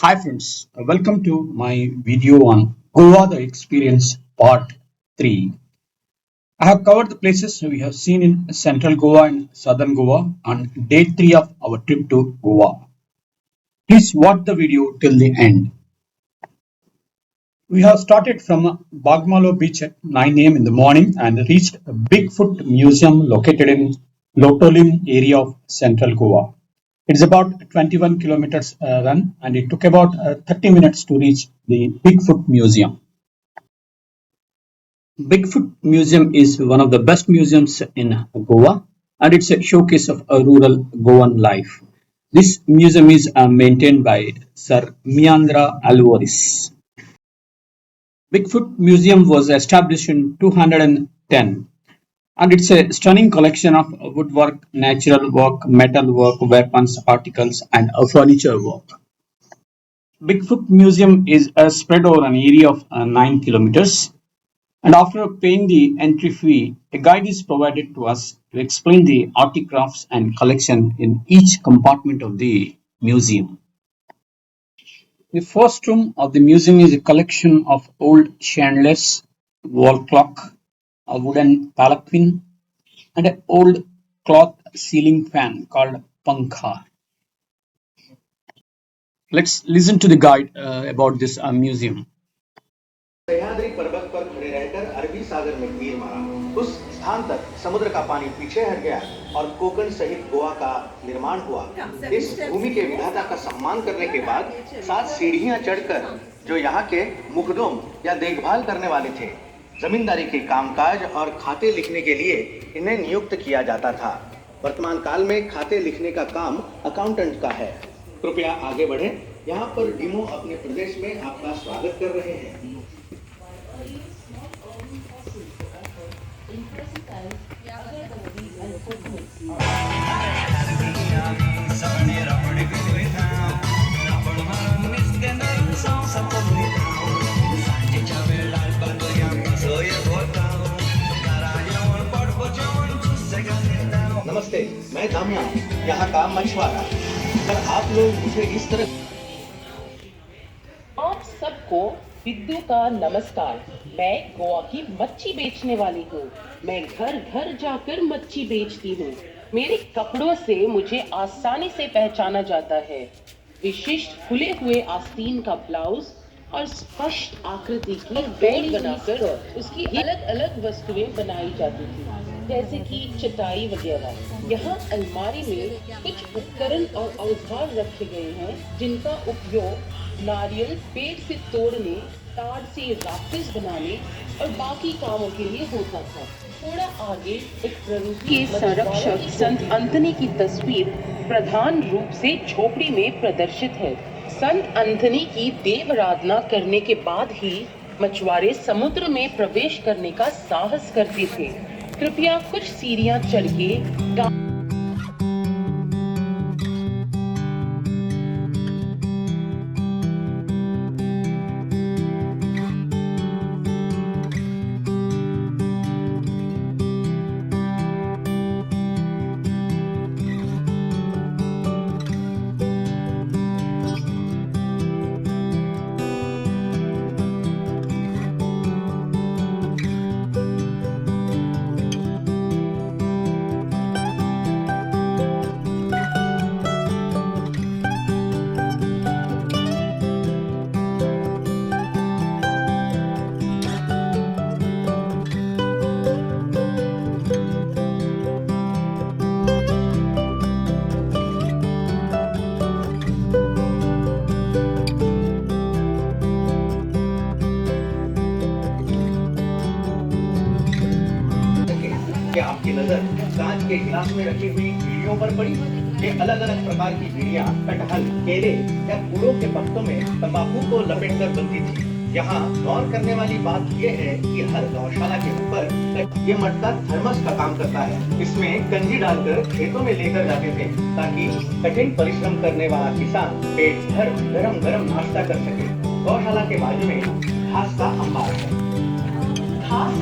Hi friends, welcome to my video on Goa the Experience Part 3. I have covered the places we have seen in Central Goa and Southern Goa on day 3 of our trip to Goa. Please watch the video till the end. We have started from Bagmalo beach at 9 a.m. in the morning and reached a Bigfoot Museum located in Loutolim area of Central Goa. It's about 21 kilometers run and it took about 30 minutes to reach the Bigfoot Museum. Bigfoot Museum is one of the best museums in Goa and it's a showcase of a rural Goan life. This museum is maintained by Sir Maendra Alvares. Bigfoot Museum was established in 210 and it's a stunning collection of woodwork, natural work, metal work, weapons, articles, and furniture work. Bigfoot Museum is spread over an area of 9 kilometers, and after paying the entry fee, a guide is provided to us to explain the artifacts and collection in each compartment of the museum. The first room of the museum is a collection of old chandeliers, wall clock, a wooden palanquin, and an old cloth ceiling fan called pankha. Let's listen to the guide about this museum. Sahyadri पर्वत पर खड़े रहकर अरबी सागर में तीर मारा। उस स्थान तक समुद्र का पानी पीछे हट गया और कोकण सहित गोवा का निर्माण हुआ। इस भूमि के विधाता का सम्मान करने के बाद 7 सीढ़ियां चढ़कर जो यहाँ के मुकदम या देखभाल करने वाले थे, जमींदारी के कामकाज और खाते लिखने के लिए इन्हें नियुक्त किया जाता था। वर्तमान काल में खाते लिखने का काम अकाउंटेंट का है। कृपया आगे बढ़े। यहाँ पर डीमो अपने प्रदेश में आपका स्वागत कर रहे हैं। नमस्ते, मैं दामिया, यहाँ का मछुआरा। पर आप लोग मुझे इस तरह आप सबको विद्यु का नमस्कार। मैं गोवा की मच्छी बेचने वाली हूँ। मैं घर घर जाकर मच्छी बेचती हूँ। मेरे कपड़ों से मुझे आसानी से पहचाना जाता है। विशिष्ट खुले हुए आस्तीन का ब्लाउज और स्पष्ट आकृति की बेल्ट बनाकर उसकी अलग अलग वस्तुएं बनाई जाती थी, जैसे कि चटाई वगैरह। यहाँ अलमारी में कुछ उपकरण और औजार रखे गए हैं जिनका उपयोग नारियल पेड़ से तोड़ने, तार से राफ्टिस बनाने और बाकी कामों के लिए होता था। थोड़ा आगे एक के संरक्षक संत अंथनी की तस्वीर प्रधान रूप से झोपड़ी में प्रदर्शित है। संत अंथनी की देव आराधना करने के बाद ही मछुआरे समुद्र में प्रवेश करने का साहस करते थे। कृपया कुछ सीढ़ियां चढ़ के क्या आपकी नजर कांच के गिलास में रखी हुई बीड़ियों पर पड़ी? ये अलग अलग प्रकार की बीड़ियां कटहल, केले या फूलों के पत्तों में तंबाकू को लपेटकर बनती थी। यहाँ गौर करने वाली बात यह है कि हर गौशाला के ऊपर ये मटका थर्मस का काम करता है। इसमें कंजी डालकर खेतों में लेकर जाते थे ताकि कठिन परिश्रम करने वाला किसान पेट भर गरम गरम नाश्ता कर सके। गौशाला के बाजू में घास का अंबार है। घास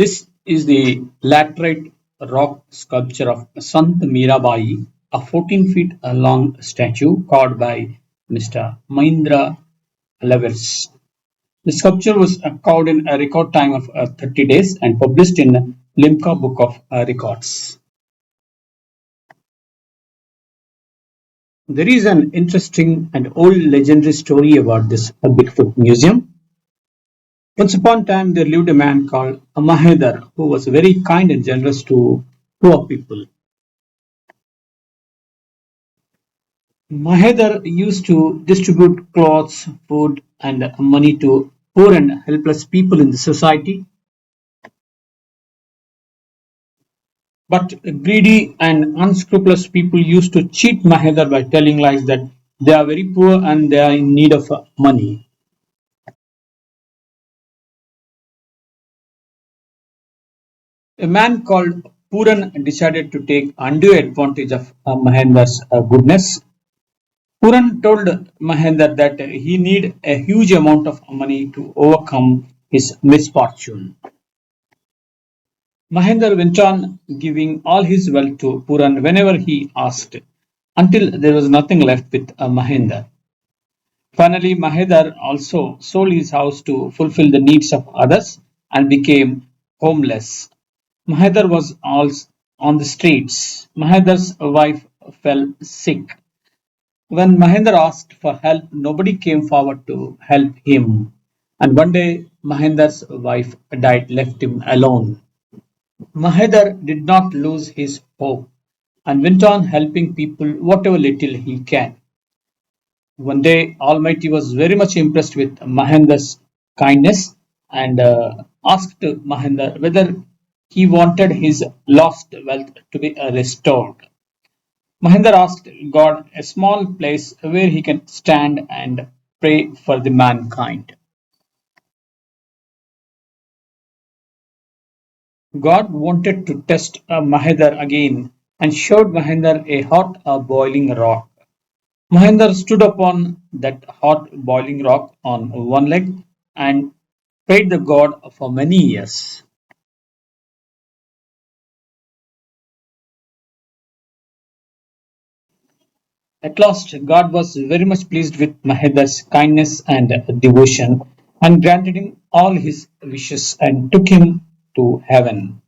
This is the laterite rock sculpture of Sant Meera Bai, a 14 feet long statue carved by Mr. Maendra Alvares. The sculpture was carved in a record time of 30 days and published in Limca Book of Records. There is an interesting and old legendary story about this Bigfoot museum. Once upon a time, there lived a man called Mahedar who was very kind and generous to poor people. Mahedar used to distribute clothes, food, and money to poor and helpless people in the society. But greedy and unscrupulous people used to cheat Mahedar by telling lies that they are very poor and they are in need of money. A man called Puran decided to take undue advantage of Mahendra's goodness. Puran told Mahendra that he needed a huge amount of money to overcome his misfortune. Mahendra went on giving all his wealth to Puran whenever he asked, until there was nothing left with Mahendra. Finally, Mahendra also sold his house to fulfill the needs of others and became homeless. Mahendra was also on the streets. Mahendra's wife fell sick. When Mahendra asked for help, nobody came forward to help him. And one day, Mahendra's wife died, left him alone. Mahendra did not lose his hope and went on helping people whatever little he can. One day, Almighty was very much impressed with Mahendra's kindness and asked Mahendra whether he wanted his lost wealth to be restored. Mahendra asked God a small place where he can stand and pray for the mankind. God wanted to test Mahendra again and showed Mahendra a hot boiling rock. Mahendra stood upon that hot boiling rock on one leg and prayed the God for many years. At last, God was very much pleased with Mahendra's kindness and devotion and granted him all his wishes and took him to heaven.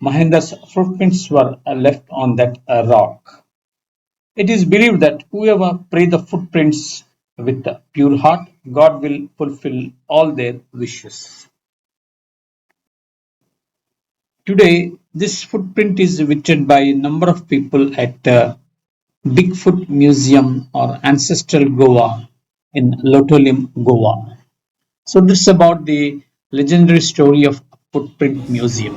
Mahendra's footprints were left on that rock. It is believed that whoever pray the footprints with a pure heart, God will fulfill all their wishes. Today, this footprint is visited by a number of people at Bigfoot Museum or Ancestral Goa in Loutolim, Goa. So this is about the legendary story of Footprint Museum.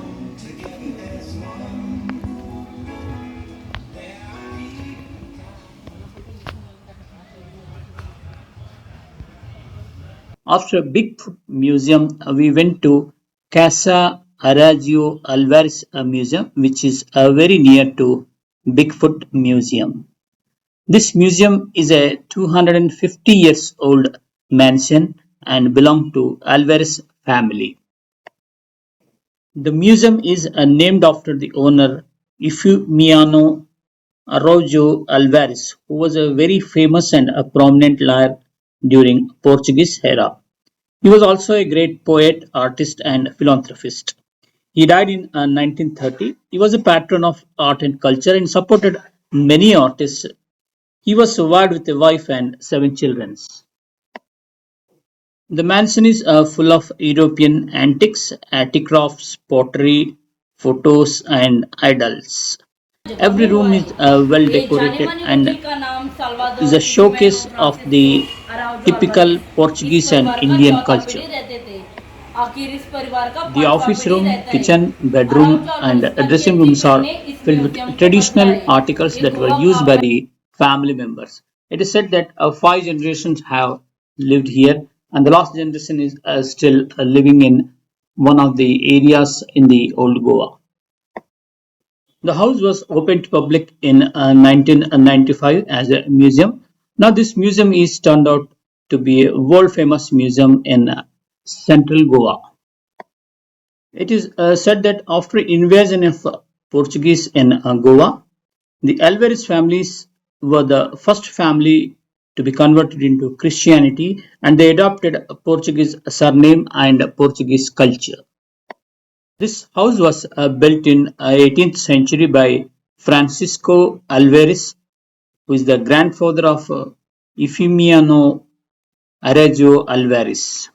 After Bigfoot Museum, we went to Casa Araziao Alvares Museum, which is very near to Bigfoot Museum. This museum is a 250 years old mansion and belong to Alvarez family. The museum is named after the owner Eufemiano Araújo Alvares, who was a very famous and a prominent lawyer during Portuguese era. He was also a great poet, artist, and philanthropist. He died in 1930. He was a patron of art and culture and supported many artists. He was survived with a wife and 7 children. The mansion is full of European antiques, antiques, pottery, photos, and idols. Every room is well decorated and is a showcase of the typical Portuguese and Indian culture. The office room, kitchen, bedroom, and dressing rooms are filled with traditional articles that were used by the family members. It is said that 5 generations have lived here, and the last generation is still living in one of the areas in the old Goa. The house was opened to public in 1995 as a museum. Now this museum is turned out to be a world famous museum in central Goa. It is said that after invasion of Portuguese in Goa, the Alvares families were the first family to be converted into Christianity and they adopted a Portuguese surname and Portuguese culture. This house was built in 18th century by Francisco Alvares, who is the grandfather of Efimiano Araziao Alvares.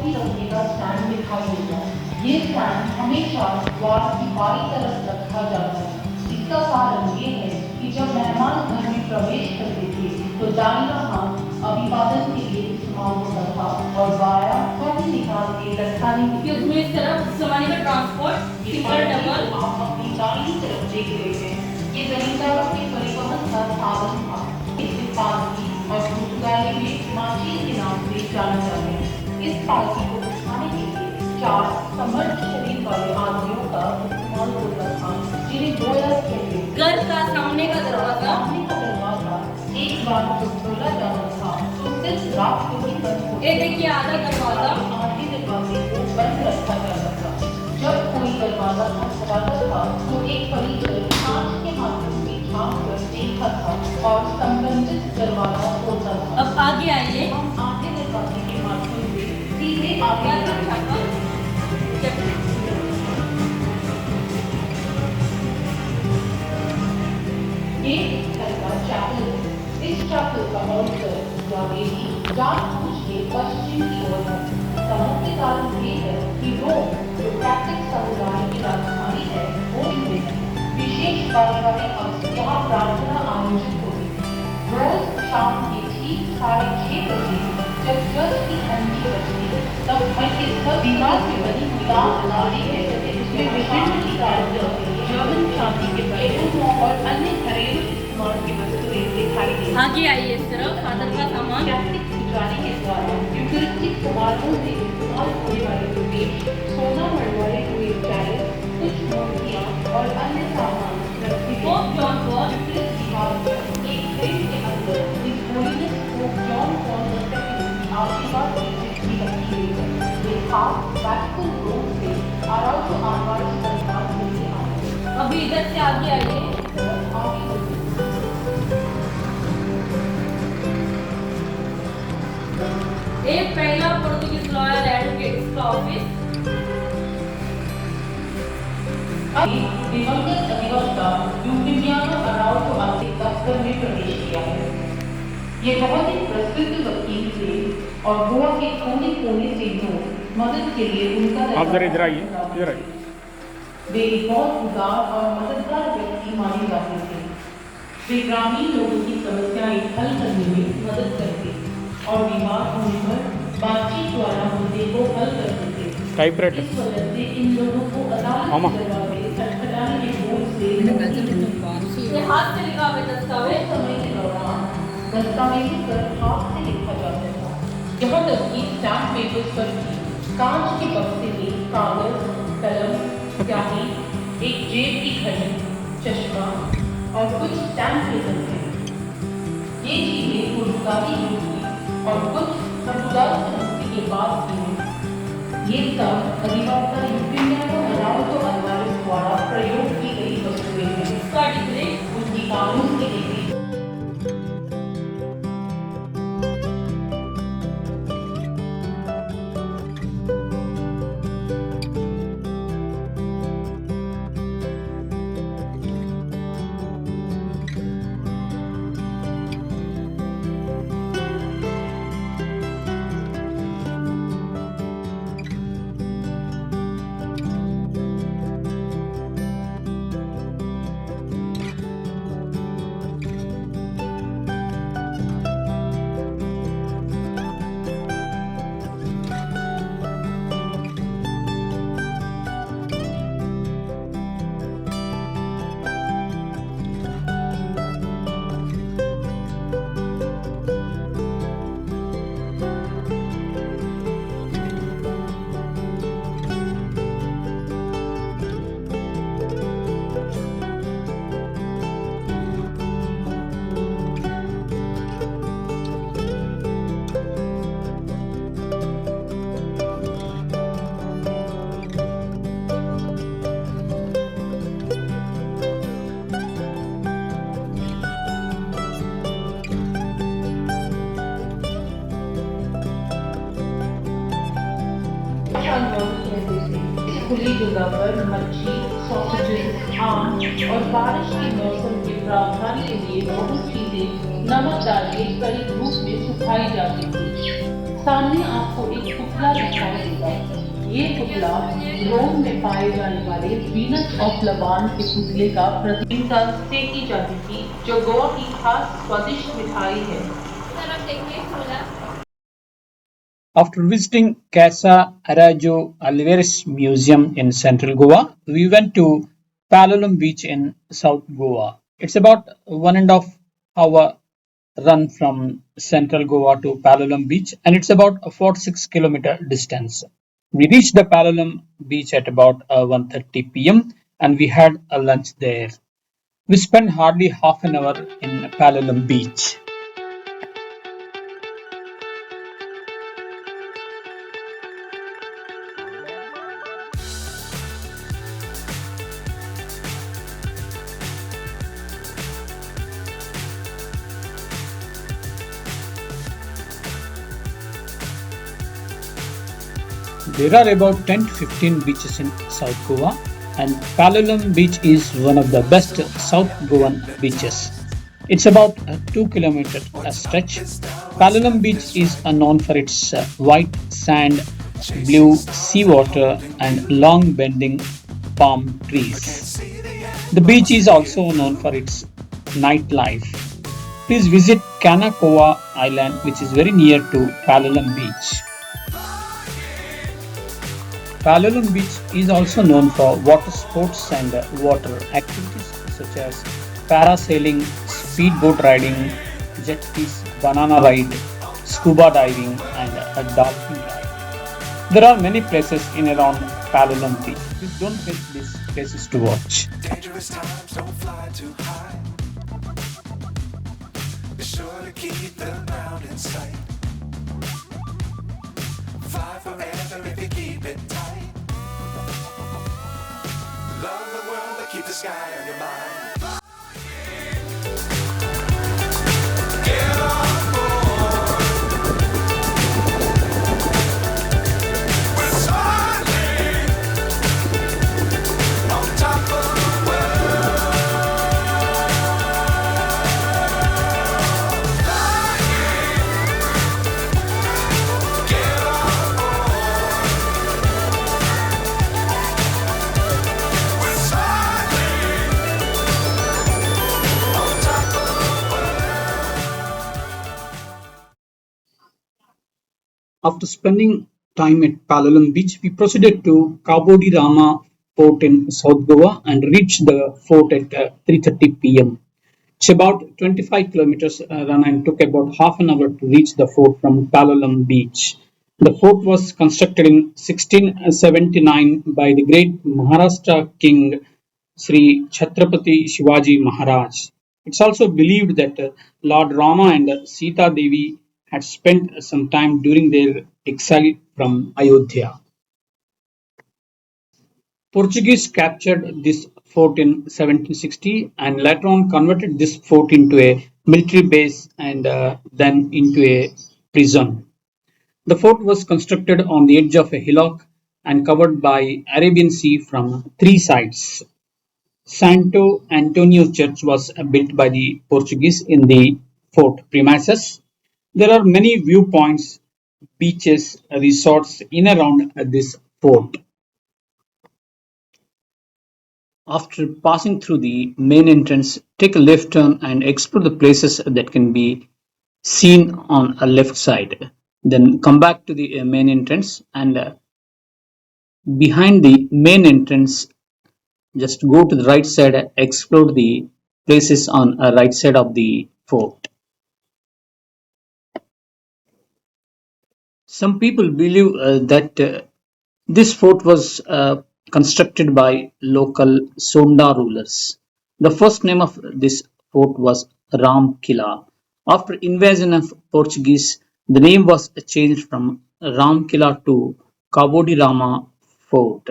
रखने का stand दिखाई देगा। ये stand हमेशा द्वार की बाईं तरफ रखा जाता है। इसका कारण ये है कि जब मेहमान घर में प्रवेश करते थे तो दाहिना हाथ अभिवादन के लिए इस्तेमाल होता था और बायां हाथ निकाल के लटकाने के लिए। उसमें इस तरफ सामान्य का ट्रांसपोर्ट सिंगल डबल आप अपनी दाहिनी तरफ देख रहे हैं। ये जमींदारों के परिवहन का साधन था। इसे पालकी और पुर्तगाली में माची के नाम से जाना जाता है। इस पालकी को उठाने के लिए 4 समर्थ शरीर वाले आदमियों का इस्तेमाल होता था, जिन्हें गोया कहते हैं। घर का सामने का दरवाजा एक बार जो खोला जाता था तो सिर्फ रात को ही बंद होता। ये देखिए आधा दरवाजा आधे दरवाजे को बंद रखा जाता था। जब कोई दरवाजा खटखटाता था तो एक परिचय कांच के माध्यम से झांक कर देखा था और संबंधित दरवाजा खोलता था। अब आगे आइए, हम आधे दरवाजे के माध्यम से सीधे आगे ये घर का चैपल है। इस चैपल का ऑल्टर या वेदी जानबूझ के पश्चिम की ओर है। समझने का कारण ये है कि रोम जो कैथोलिक समुदाय की राजधानी है वो में विशेष पारिवारिक यहाँ प्रार्थना आयोजित होती है। रोज शाम के ठीक 6:30 बजे जब चर्च की घंटी बजती तब घर के सब दीवार से बनी लाल लाड़ी है जिसमें विभिन्न कार्यक्रम जर्मन शादी के बैलून और अन्य घरेलू इस्तेमाल की वस्तुएं दिखाई दी। आगे आइए इस तरफ फादर का सामान कैथोलिक पुजारी के द्वारा यूकरिस्टिक समारोह में इस्तेमाल होने वाले रुपये, सोना मरवाए हुए चैलेंज, कुछ मूर्तियाँ और अन्य सामान रखते हैं। पोप जॉन पॉल दीवार पर एक फ्रेम के अंदर इस holiness pope John Paul II आशीर्वाद की चिट्ठी रखी हुई है। ये खास वैटिकन रोम से अराउजो आलवारेस परिवार से आए। अभी इधर से आगे आइए। एक पहला पोर्तुगीज लॉयर एडवोकेट का ऑफिस। दिवंगत अधिवक्ता यूफिमियानो अराउजो आलवारेस दफ्तर में प्रवेश किया है। ये बहुत ही प्रसिद्ध वकील थे और गोवा के कोने-कोने से लोग मदद के लिए उनका आप जरा इधर आइए, इधर आइए। वे बहुत उदार और मददगार व्यक्ति माने जाते थे। वे ग्रामीण लोगों की समस्याएं हल करने में मदद करते और विवाद होने पर बातचीत द्वारा मुद्दे को हल करते थे। टाइपराइटर इस वजह से इन लोगों को अदालत के दरवाजे खटखटाने के बोझ से हाथ से लिखा हुआ दस्तावेज समय के दौरान दस्तावेजों पर हाथ से लिखा जाता था। यहाँ तक कि स्टैम्प पेपर्स पर भी कांच के बक्से में कागज, कलम, स्याही, एक जेब की घड़ी, चश्मा और कुछ स्टैम्प पेपर थे। ये चीजें पुर्तगाली युग की और कुछ पुर्तगाल संस्कृति के बाद की हैं। ये सब अधिवक्ता यूफिमियानो अराउजो अल्वारेस द्वारा प्रयोग की गई वस्तुएं हैं। इसका डिग्री उनकी कानून की डिग्री। वर्क कहते थे। खुली जगह पर मच्छी, सॉसेजेस, आम और बारिश के मौसम के प्रावधान के लिए बहुत चीजें नमक डाल के कड़ी धूप में सुखाई जाती थी। सामने आपको एक पुतला दिखाई देगा। ये पुतला रोम में पाए जाने वाले वीनस ऑफ लबान के पुतले का प्रतिमा सेकी जाती थी, जो गोवा की खास स्वादिष्ट मिठाई है। After visiting Casa Araziao Alvares Museum in Central Goa, we went to Palolem Beach in South Goa. It's about 1.5 hour run from Central Goa to Palolem Beach, and it's about a 46-kilometer distance. We reached the Palolem Beach at about 1:30 p.m. and we had a lunch there. We spent hardly half an hour in Palolem Beach. There are about 10 to 15 beaches in South Goa, and Palolem Beach is one of the best South Goan beaches. It's about a 2 kilometer stretch. Palolem Beach is known for its white sand, blue seawater, and long bending palm trees. The beach is also known for its nightlife. Please visit Kanakoa Island, which is very near to Palolem Beach. Palolem Beach is also known for water sports and water activities such as parasailing, speedboat riding, jet skis, banana ride, scuba diving, and a dolphin ride. There are many places in around Palolem Beach. Please don't miss these places to watch. Dangerous times, don't fly too high. Be sure to keep the ground in sight. Fly forever if you keep it tight. Love the world, but keep the sky on your mind. Get on board. We're soaring on top of the world. Get on board. We're soaring on top of the world. After spending time at Palolem Beach, we proceeded to Cabo de Rama Fort in South Goa and reached the fort at 3:30 p.m. It's about 25 kilometers run and took about half an hour to reach the fort from Palolem Beach. The fort was constructed in 1679 by the great Maharashtra king Sri Chhatrapati Shivaji Maharaj. It's also believed that Lord Rama and Sita Devi had spent some time during their exile from Ayodhya. Portuguese captured this fort in 1760 and later on converted this fort into a military base and then into a prison. The fort was constructed on the edge of a hillock and covered by Arabian Sea from three sides. Santo Antonio Church was built by the Portuguese in the fort premises. There are many viewpoints, beaches, resorts in around this fort. After passing through the main entrance, take a left turn and explore the places that can be seen on a left side. Then come back to the main entrance and behind the main entrance, just go to the right side and explore the places on a right side of the fort. Some people believe that this fort was constructed by local Sonda rulers. The first name of this fort was Ram Killa. After invasion of Portuguese, the name was changed from Ram Killa to Cabo de Rama Fort.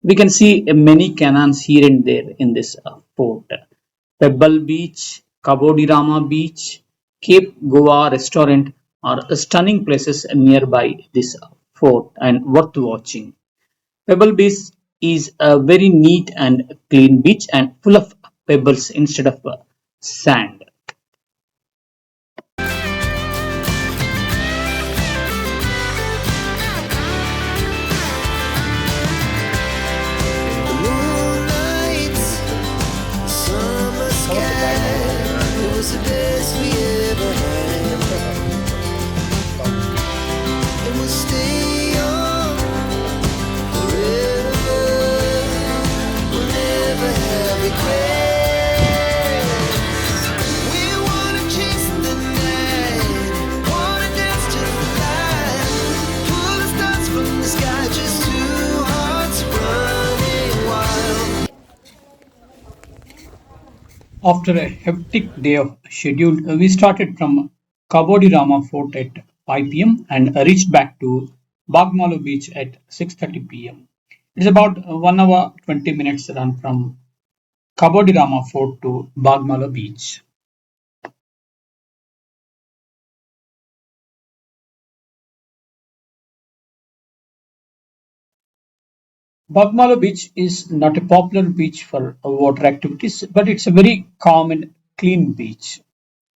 We can see many cannons here and there in this fort. Pebble Beach, Cabo de Rama Beach, Cape Goa Restaurant are stunning places nearby this fort and worth watching. Pebble Beach is a very neat and clean beach and full of pebbles instead of sand. The moonlight, summer sky. It was the best we ever had. And we'll stay on forever. We'll never have regrets. We wanna chase the night, wanna dance to the light, pull the stars from the sky, just two hearts running wild. After a hectic day of schedule, we started from Kabodirama Fort at 5 p.m. and reached back to Bagmalu Beach at 6:30 p.m. It's about 1 hour 20 minutes run from Kabodirama Fort to Bagmalu Beach. Bagmala Beach is not a popular beach for water activities, but it's a very calm and clean beach.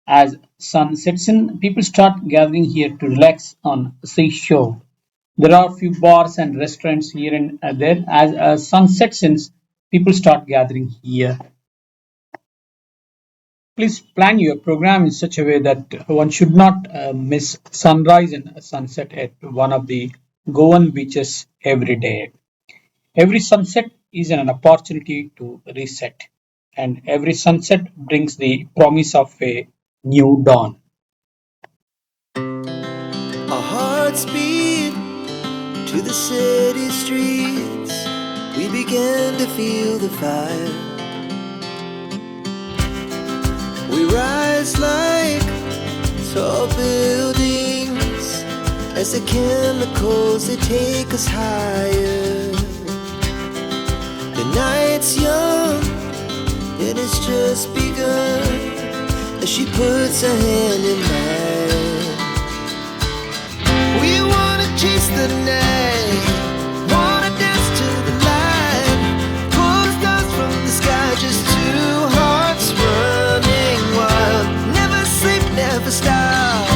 As sun sets in, people start gathering here to relax on seashore. There are a few bars and restaurants here and there. As sun sets in, people start gathering here. Please plan your program in such a way that one should not miss sunrise and sunset at one of the Goan beaches every day. Every sunset is an opportunity to reset, and every sunset brings the promise of a new dawn. Our hearts beat to the city streets. We began to feel the fire. We rise like tall buildings as the chemicals they take us higher. The night's young and it's just begun as she puts her hand in mine. We wanna chase the night, wanna dance to the light, pull the stars from the sky, just two hearts running wild. Never sleep, never stop,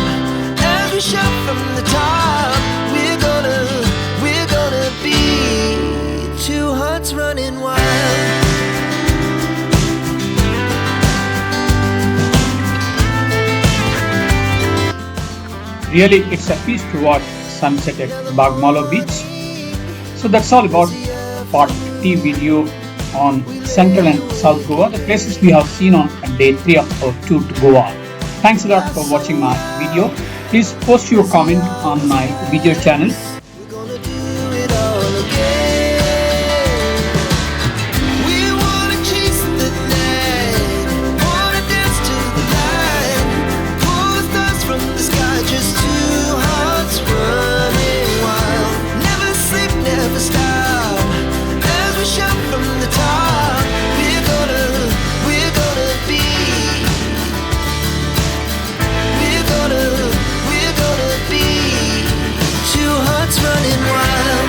as we shout from the top. We're gonna be two hearts running wild. Really, it's a peace to watch sunset at Bagmalo Beach. So that's all about part T video on Central and South Goa, the places we have seen on day 3 of our tour to Goa. Thanks a lot for watching my video. Please post your comment on my video channel. We're gonna do it all again. We wanna chase the night, wanna dance to the light, pull the stars from the sky, just two hearts running wild. Never sleep, never stop, as we shout from the top. We're gonna be, we're gonna be two hearts running wild.